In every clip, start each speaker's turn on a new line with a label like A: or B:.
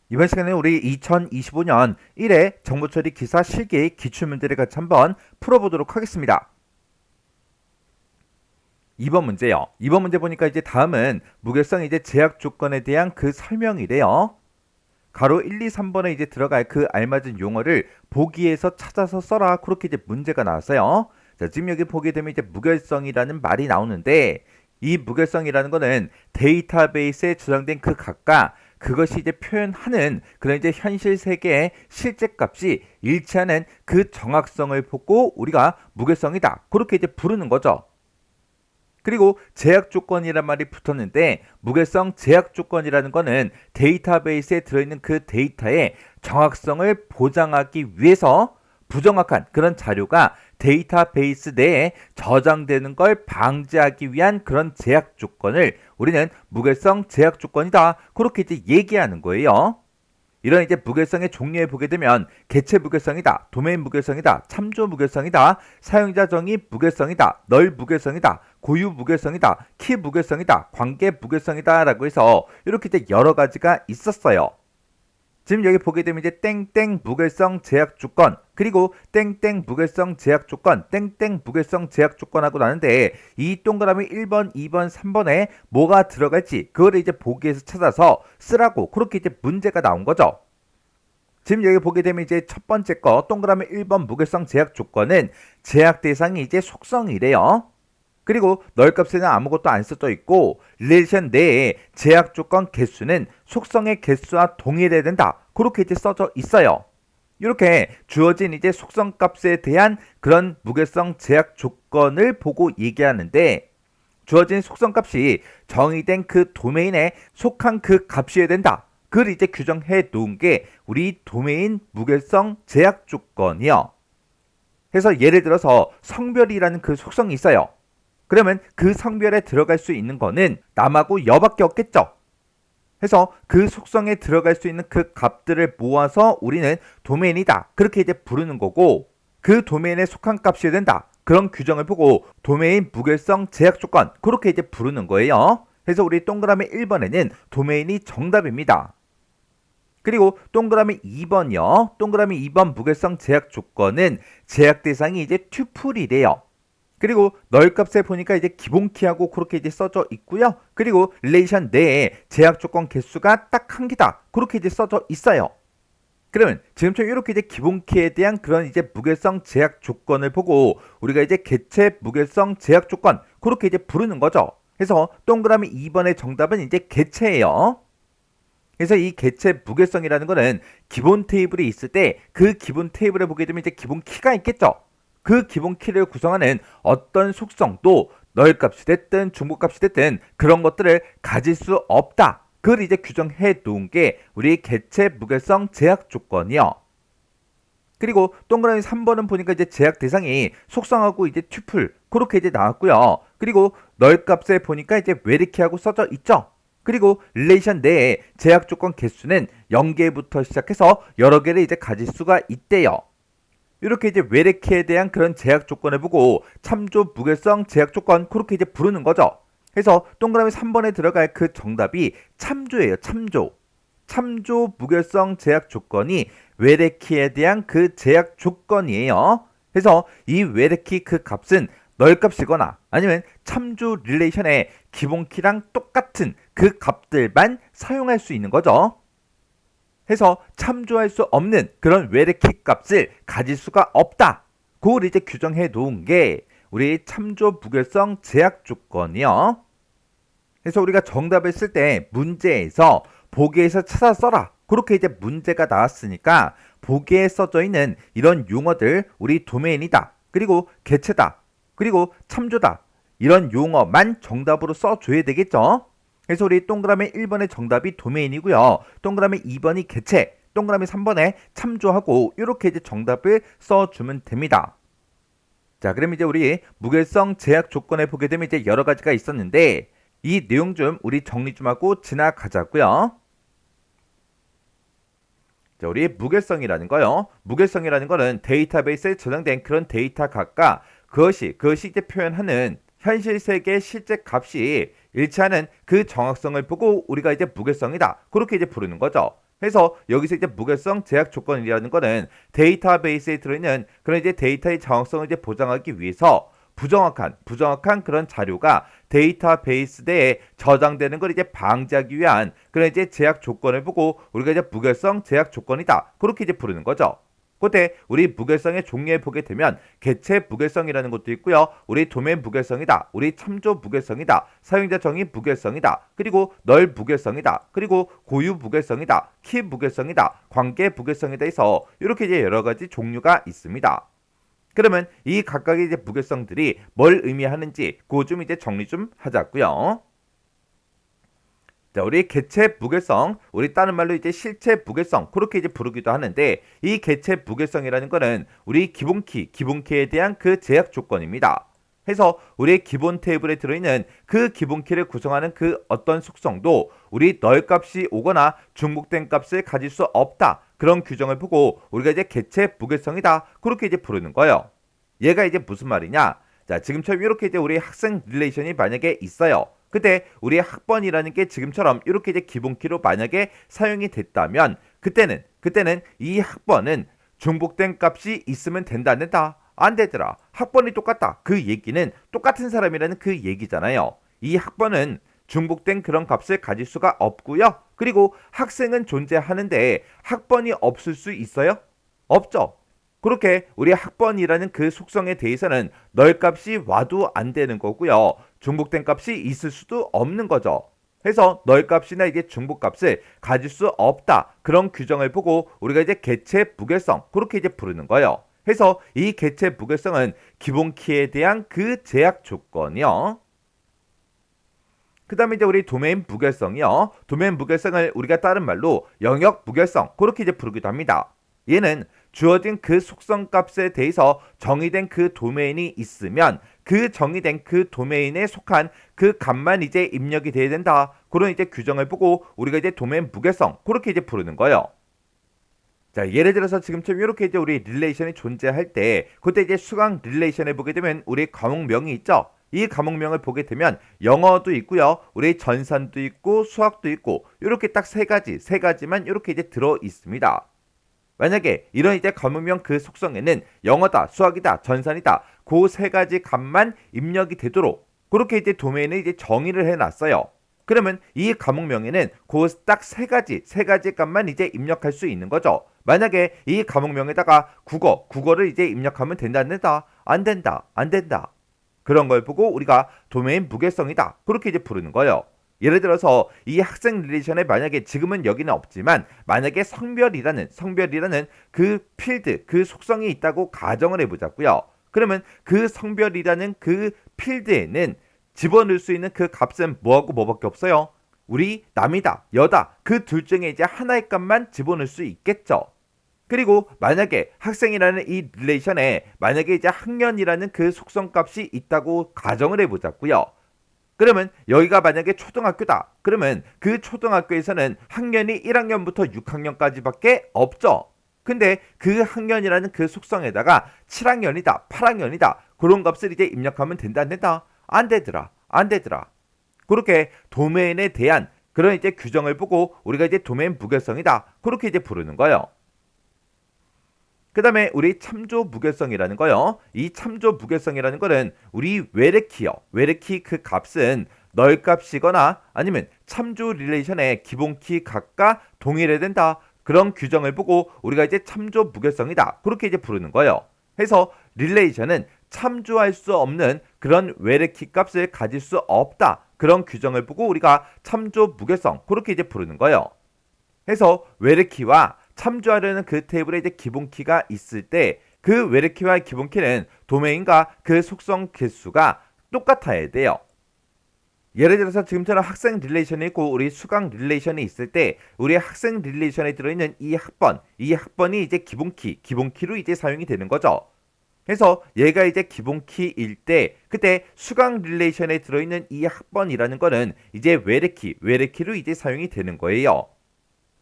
A: 이번 시간에 우리 2025년 1회 정보처리 기사 실기 기출문제를 같이 한번 풀어보도록 하겠습니다. 2번 문제요. 2번 문제 보니까 이제 다음은 무결성 이제 제약 조건에 대한 그 설명이래요. 가로 1, 2, 3번에 이제 들어갈 그 알맞은 용어를 보기에서 찾아서 써라. 그렇게 이제 문제가 나왔어요. 자, 지금 여기 보게 되면 이제 무결성이라는 말이 나오는데 이 무결성이라는 거는 데이터베이스에 저장된 그 값과 그것이 이제 표현하는 그런 이제 현실 세계의 실제 값이 일치하는 그 정확성을 보고 우리가 무결성이다. 그렇게 이제 부르는 거죠. 그리고 제약 조건이란 말이 붙었는데 무결성 제약 조건이라는 거는 데이터베이스에 들어있는 그 데이터의 정확성을 보장하기 위해서 부정확한 그런 자료가 데이터베이스 내에 저장되는 걸 방지하기 위한 그런 제약 조건을 우리는 무결성 제약 조건이다. 그렇게 이제 얘기하는 거예요. 이런 이제 무결성의 종류에 보게 되면 개체 무결성이다, 도메인 무결성이다, 참조 무결성이다, 사용자 정의 무결성이다, 널 무결성이다, 고유 무결성이다, 키 무결성이다, 관계 무결성이다 라고 해서 이렇게 이제 여러 가지가 있었어요. 지금 여기 보게 되면 이제 땡땡 무결성 제약 조건 그리고 땡땡 무결성 제약 조건 땡땡 무결성 제약 조건하고 나는데 이 동그라미 1번, 2번, 3번에 뭐가 들어갈지 그거를 이제 보기에서 찾아서 쓰라고 그렇게 이제 문제가 나온 거죠. 지금 여기 보게 되면 이제 첫 번째 거 동그라미 1번 무결성 제약 조건은 제약 대상이 이제 속성이래요. 그리고 널 값에는 아무것도 안 써져 있고 릴레이션 내에 제약 조건 개수는 속성의 개수와 동일해야 된다. 그렇게 이제 써져 있어요. 이렇게 주어진 이제 속성 값에 대한 그런 무결성 제약 조건을 보고 얘기하는데 주어진 속성 값이 정의된 그 도메인에 속한 그 값이어야 된다. 그걸 이제 규정해 놓은 게 우리 도메인 무결성 제약 조건이요. 그래서 예를 들어서 성별이라는 그 속성이 있어요. 그러면 그 성별에 들어갈 수 있는 거는 남하고 여밖에 없겠죠. 해서 그 속성에 들어갈 수 있는 그 값들을 모아서 우리는 도메인이다. 그렇게 이제 부르는 거고 그 도메인에 속한 값이 된다. 그런 규정을 보고 도메인 무결성 제약 조건 그렇게 이제 부르는 거예요. 그래서 우리 동그라미 1번에는 도메인이 정답입니다. 그리고 동그라미 2번이요. 동그라미 2번 무결성 제약 조건은 제약 대상이 이제 튜플이래요. 그리고 널 값에 보니까 이제 기본키하고 그렇게 이제 써져 있고요. 그리고 릴레이션 내에 제약 조건 개수가 딱 한 개다. 그렇게 이제 써져 있어요. 그러면 지금처럼 이렇게 이제 기본키에 대한 그런 이제 무결성 제약 조건을 보고 우리가 이제 개체 무결성 제약 조건 그렇게 이제 부르는 거죠. 그래서 동그라미 2번의 정답은 이제 개체예요. 그래서 이 개체 무결성이라는 거는 기본 테이블이 있을 때 그 기본 테이블에 보게 되면 이제 기본 키가 있겠죠. 그 기본 키를 구성하는 어떤 속성도 널 값이 됐든 중복 값이 됐든 그런 것들을 가질 수 없다. 그걸 이제 규정해 놓은 게 우리 개체 무결성 제약 조건이요. 그리고 동그라미 3번은 보니까 이제 제약 대상이 속성하고 이제 튜플 그렇게 이제 나왔고요. 그리고 널 값에 보니까 이제 웨리키하고 써져 있죠. 그리고 릴레이션 내에 제약 조건 개수는 0개부터 시작해서 여러 개를 이제 가질 수가 있대요. 이렇게 이제 외래키에 대한 그런 제약 조건을 보고 참조 무결성 제약 조건 그렇게 이제 부르는 거죠. 그래서 동그라미 3번에 들어갈 그 정답이 참조예요. 참조. 참조 무결성 제약 조건이 외래키에 대한 그 제약 조건이에요. 그래서 이 외래키 그 값은 널 값이거나 아니면 참조 릴레이션의 기본키랑 똑같은 그 값들만 사용할 수 있는 거죠. 해서 참조할 수 없는 그런 외래키 값을 가질 수가 없다. 그걸 이제 규정해 놓은 게 우리 참조 무결성 제약 조건이요. 그래서 우리가 정답을 쓸 때 문제에서 보기에서 찾아 써라. 그렇게 이제 문제가 나왔으니까 보기에 써져 있는 이런 용어들 우리 도메인이다. 그리고 개체다. 그리고 참조다. 이런 용어만 정답으로 써줘야 되겠죠. 그래서 우리 동그라미 1번의 정답이 도메인이고요. 동그라미 2번이 개체, 동그라미 3번에 참조하고 이렇게 이제 정답을 써주면 됩니다. 자, 그럼 이제 우리 무결성 제약 조건에 보게 되면 이제 여러 가지가 있었는데 이 내용 좀 우리 정리 좀 하고 지나가자고요. 자, 우리 무결성이라는 거요. 무결성이라는 거는 데이터베이스에 저장된 그런 데이터 값과 그것이 이제 표현하는 현실 세계의 실제 값이 일치하는 그 정확성을 보고 우리가 이제 무결성이다. 그렇게 이제 부르는 거죠. 해서 여기서 이제 무결성 제약 조건이라는 거는 데이터베이스에 들어있는 그런 이제 데이터의 정확성을 이제 보장하기 위해서 부정확한 그런 자료가 데이터베이스 내에 저장되는 걸 이제 방지하기 위한 그런 이제 제약 조건을 보고 우리가 이제 무결성 제약 조건이다. 그렇게 이제 부르는 거죠. 그때 우리 무결성의 종류에 보게 되면 개체 무결성이라는 것도 있고요. 우리 도메인 무결성이다. 우리 참조 무결성이다. 사용자 정의 무결성이다. 그리고 널 무결성이다. 그리고 고유 무결성이다. 키 무결성이다. 관계 무결성이다 해서 이렇게 이제 여러 가지 종류가 있습니다. 그러면 이 각각의 이제 무결성들이 뭘 의미하는지 그거 좀 이제 정리 좀 하자고요. 자, 우리 개체 무결성, 우리 다른 말로 이제 실체 무결성 그렇게 이제 부르기도 하는데 이 개체 무결성이라는 거는 우리 기본키에 대한 그 제약 조건입니다. 해서 우리의 기본 테이블에 들어있는 그 기본키를 구성하는 그 어떤 속성도 우리 널 값이 오거나 중복된 값을 가질 수 없다. 그런 규정을 보고 우리가 이제 개체 무결성이다. 그렇게 이제 부르는 거예요. 얘가 이제 무슨 말이냐? 자, 지금처럼 이렇게 이제 우리 학생 릴레이션이 만약에 있어요. 근데 우리 학번이라는 게 지금처럼 이렇게 이제 기본키로 만약에 사용이 됐다면 그때는 이 학번은 중복된 값이 있으면 된다 안 된다? 안 되더라. 학번이 똑같다. 그 얘기는 똑같은 사람이라는 그 얘기잖아요. 이 학번은 중복된 그런 값을 가질 수가 없고요. 그리고 학생은 존재하는데 학번이 없을 수 있어요? 없죠. 그렇게 우리 학번이라는 그 속성에 대해서는 널 값이 와도 안 되는 거고요. 중복된 값이 있을 수도 없는 거죠. 해서 널 값이나 이게 중복 값을 가질 수 없다. 그런 규정을 보고 우리가 이제 개체 무결성 그렇게 이제 부르는 거예요. 해서 이 개체 무결성은 기본 키에 대한 그 제약 조건이요. 그 다음에 이제 우리 도메인 무결성이요. 도메인 무결성을 우리가 다른 말로 영역 무결성 그렇게 이제 부르기도 합니다. 얘는 주어진 그 속성 값에 대해서 정의된 그 도메인이 있으면 그 정의된 그 도메인에 속한 그 값만 이제 입력이 돼야 된다. 그런 이제 규정을 보고 우리가 이제 도메인 무결성 그렇게 이제 부르는 거예요. 자, 예를 들어서 지금처럼 이렇게 이제 우리 릴레이션이 존재할 때 그때 이제 수강 릴레이션을 보게 되면 우리 과목명이 있죠. 이 과목명을 보게 되면 영어도 있고요. 우리 전산도 있고 수학도 있고 이렇게 딱 세 가지만 이렇게 이제 들어 있습니다. 만약에 이런 이제 과목명 그 속성에는 영어다, 수학이다, 전산이다 그 세 가지 값만 입력이 되도록 그렇게 이제 도메인을 이제 정의를 해놨어요. 그러면 이 과목명에는 그 딱 세 가지 값만 이제 입력할 수 있는 거죠. 만약에 이 과목명에다가 국어를 이제 입력하면 된다 안 된다? 안 된다. 그런 걸 보고 우리가 도메인 무결성이다. 그렇게 이제 부르는 거예요. 예를 들어서 이 학생 릴레이션에 만약에 지금은 여기는 없지만 만약에 성별이라는 그 필드, 그 속성이 있다고 가정을 해보자고요. 그러면 그 성별이라는 그 필드에는 집어넣을 수 있는 그 값은 뭐하고 뭐밖에 없어요? 우리 남이다, 여다 그 둘 중에 이제 하나의 값만 집어넣을 수 있겠죠. 그리고 만약에 학생이라는 이 릴레이션에 만약에 이제 학년이라는 그 속성 값이 있다고 가정을 해보자고요. 그러면 여기가 만약에 초등학교다. 그러면 그 초등학교에서는 학년이 1학년부터 6학년까지밖에 없죠. 근데 그 학년이라는 그 속성에다가 7학년이다, 8학년이다 그런 값을 이제 입력하면 된다 안 된다? 안 되더라. 그렇게 도메인에 대한 그런 이제 규정을 보고 우리가 이제 도메인 무결성이다. 그렇게 이제 부르는 거예요. 그 다음에 우리 참조 무결성이라는 거요. 이 참조 무결성이라는 거는 우리 외래키요. 외래키 그 값은 널 값이거나 아니면 참조 릴레이션의 기본키 값과 동일해야 된다. 그런 규정을 보고 우리가 이제 참조 무결성이다. 그렇게 이제 부르는 거예요. 해서 릴레이션은 참조할 수 없는 그런 외래키 값을 가질 수 없다. 그런 규정을 보고 우리가 참조 무결성 그렇게 이제 부르는 거예요. 해서 외래키와 참조하려는 그 테이블에 이제 기본키가 있을 때 그 외래키와 기본키는 도메인과 그 속성 개수가 똑같아야 돼요. 예를 들어서 지금처럼 학생 릴레이션이 있고 우리 수강 릴레이션이 있을 때 우리 학생 릴레이션에 들어있는 이 학번이 이제 기본키로 이제 사용이 되는 거죠. 그래서 얘가 이제 기본키일 때 그때 수강 릴레이션에 들어있는 이 학번이라는 거는 이제 외래키로 이제 사용이 되는 거예요.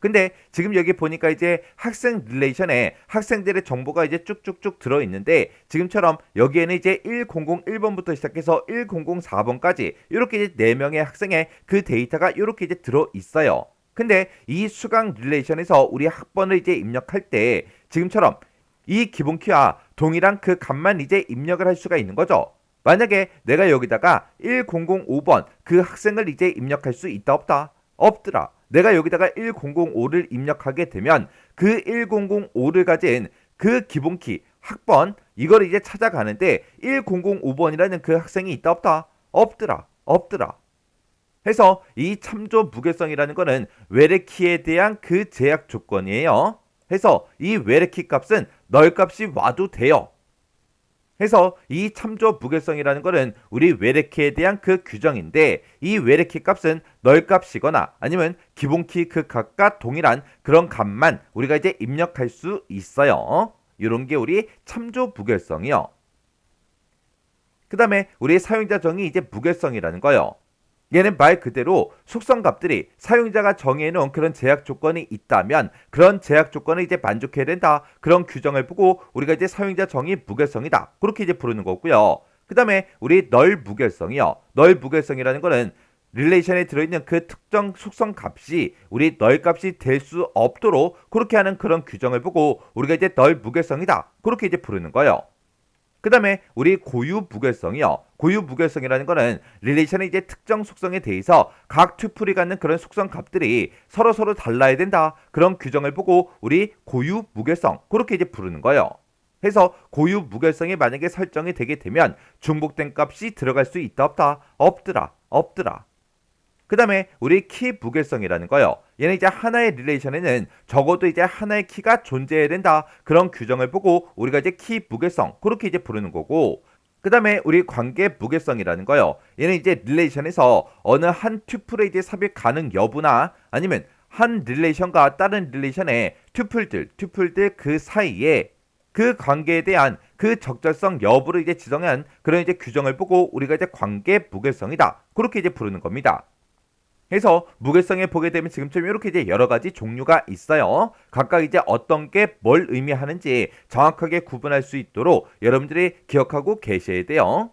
A: 근데 지금 여기 보니까 이제 학생 릴레이션에 학생들의 정보가 이제 쭉쭉쭉 들어있는데 지금처럼 여기에는 이제 1001번부터 시작해서 1004번까지 이렇게 이제 4명의 학생의 그 데이터가 이렇게 이제 들어있어요. 근데 이 수강 릴레이션에서 우리 학번을 이제 입력할 때 지금처럼 이 기본키와 동일한 그 값만 이제 입력을 할 수가 있는 거죠. 만약에 내가 여기다가 1005번 그 학생을 이제 입력할 수 있다 없다? 없더라. 내가 여기다가 1005를 입력하게 되면 그 1005를 가진 그 기본키 학번 이걸 이제 찾아가는데 1005번이라는 그 학생이 있다 없다? 없더라. 없더라. 해서 이 참조 무게성이라는 거는 외래키에 대한 그 제약 조건이에요. 해서 이 외래키 값은 널 값이 와도 돼요. 해서 이 참조 무게성이라는 거는 우리 외래키에 대한 그 규정인데 이 외래키 값은 널 값이거나 아니면 기본키 그 값과 동일한 그런 값만 우리가 이제 입력할 수 있어요. 이런 게 우리 참조 무게성이요. 그 다음에 우리 사용자 정의 이제 무게성이라는 거요. 얘는 말 그대로 속성값들이 사용자가 정해놓은 그런 제약 조건이 있다면 그런 제약 조건을 이제 만족해야 된다. 그런 규정을 보고 우리가 이제 사용자 정의 무게성이다. 그렇게 이제 부르는 거고요. 그 다음에 우리 널 무게성이요. 널 무게성이라는 거는 릴레이션에 들어있는 그 특정 속성 값이 우리 널 값이 될 수 없도록 그렇게 하는 그런 규정을 보고 우리가 이제 널 무게성이다. 그렇게 이제 부르는 거예요. 그 다음에 우리 고유 무게성이요. 고유 무게성이라는 거는 릴레이션의 이제 특정 속성에 대해서 각 튜플이 갖는 그런 속성 값들이 서로 달라야 된다. 그런 규정을 보고 우리 고유 무게성 그렇게 이제 부르는 거예요. 해서 고유 무게성이 만약에 설정이 되게 되면 중복된 값이 들어갈 수 있다 없다? 없더라. 없더라. 그 다음에 우리 키 무게성이라는 거요. 얘는 이제 하나의 릴레이션에는 적어도 이제 하나의 키가 존재해야 된다. 그런 규정을 보고 우리가 이제 키 무게성 그렇게 이제 부르는 거고 그 다음에 우리 관계 무게성이라는 거요. 얘는 이제 릴레이션에서 어느 한 튜플의 이제 삽입 가능 여부나 아니면 한 릴레이션과 다른 릴레이션의 튜플들 그 사이에 그 관계에 대한 그 적절성 여부를 이제 지정한 그런 이제 규정을 보고 우리가 이제 관계 무게성이다. 그렇게 이제 부르는 겁니다. 해서 무게성에 보게 되면 지금처럼 이렇게 이제 여러 가지 종류가 있어요. 각각 이제 어떤 게 뭘 의미하는지 정확하게 구분할 수 있도록 여러분들이 기억하고 계셔야 돼요.